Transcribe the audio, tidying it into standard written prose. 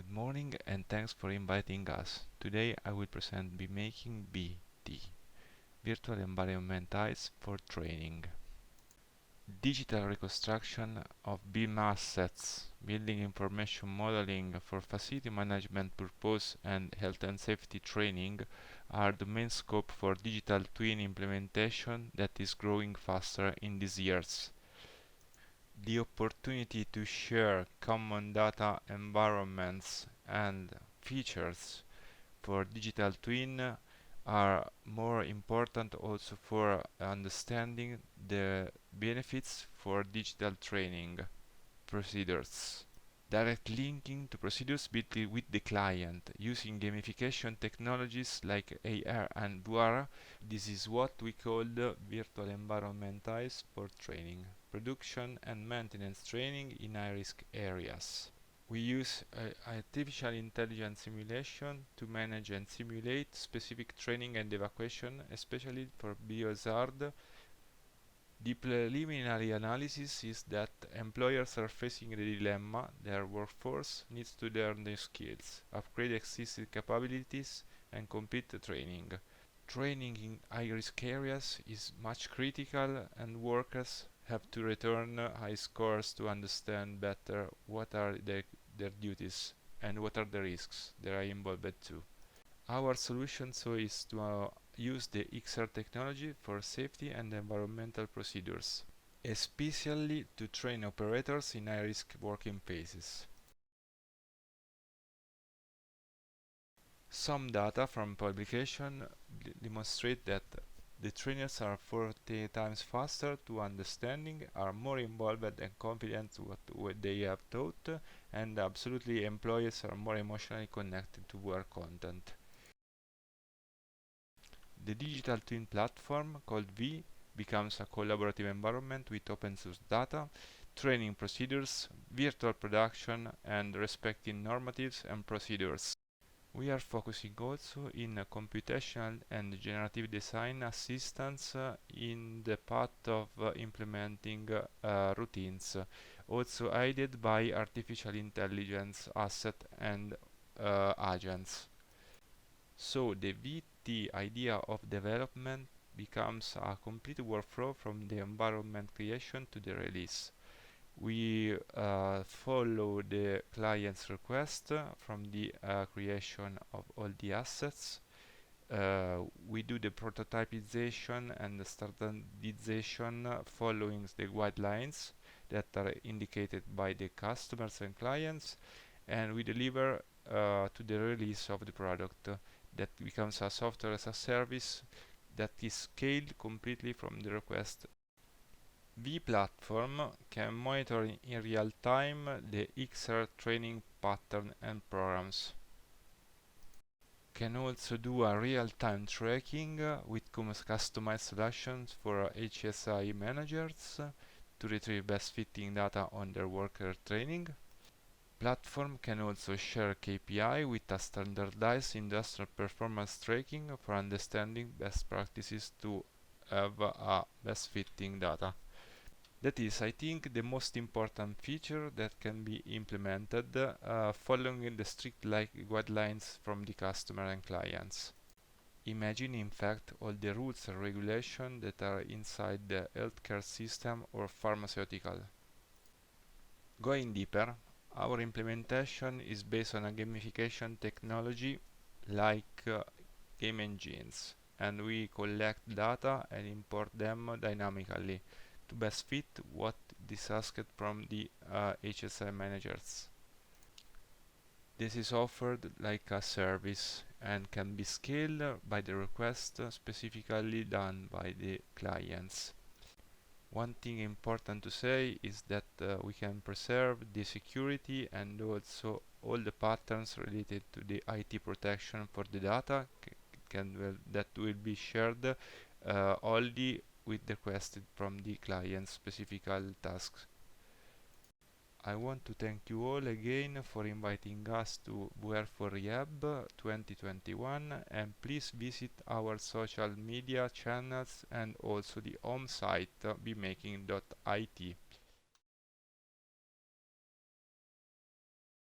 Good morning and thanks for inviting us. Today I will present BIMaking VR4REHAB, Virtual Environment Eyes for Training. Digital reconstruction of BIM assets, building information modeling for facility management purpose and health and safety training are the main scope for digital twin implementation that is growing faster in these years. The opportunity to share common data environments and features for digital twin are more important also for understanding the benefits for digital training procedures. Direct linking to procedures with the client using gamification technologies like AR and VR. This is what we call the virtual environment eyes for training, production and maintenance training in high-risk areas. We use artificial intelligence simulation to manage and simulate specific training and evacuation, especially for biohazard. The preliminary analysis is that employers are facing the dilemma their workforce needs to learn new skills, upgrade existing capabilities, and complete the training. Training in high-risk areas is much critical, and workers have to return high scores to understand better what are their duties and what are the risks they are involved to. Our solution is to use the XR technology for safety and environmental procedures, especially to train operators in high-risk working phases. Some data from publication demonstrate that the trainers are 40 times faster to understanding, are more involved and confident what they have taught, and absolutely employees are more emotionally connected to work content. The digital twin platform called VEE becomes a collaborative environment with open source data, training procedures, virtual production, and respecting normatives and procedures. We are focusing also in computational and generative design assistance in the path of implementing routines, also aided by artificial intelligence asset and agents. So the VEE+T idea of development becomes a complete workflow from the environment creation to the release. We follow the client's request from the creation of all the assets. We do the prototypization and the standardization following the guidelines that are indicated by the customers and clients, and we deliver to the release of the product that becomes a software as a service that is scaled completely from the request. VEE platform can monitor in real time the XR training pattern and programs. Can also do a real-time tracking with customized solutions for HSI managers to retrieve best fitting data on their worker training. Platform can also share KPI with a standardized industrial performance tracking for understanding best practices to have a best fitting data. That is, I think, the most important feature that can be implemented following the strict guidelines from the customer and clients. Imagine, in fact, all the rules and regulations that are inside the healthcare system or pharmaceutical. Going deeper, our implementation is based on a gamification technology like game engines, and we collect data and import them dynamically to best fit what is asked from the HSI managers. This is offered like a service and can be scaled by the request specifically done by the clients. One thing important to say is that we can preserve the security and also all the patterns related to the IT protection for the data that will be shared only with requested from the client specific tasks. I want to thank you all again for inviting us to VR4REHAB 2021, and please visit our social media channels and also the home site BIMaking.it.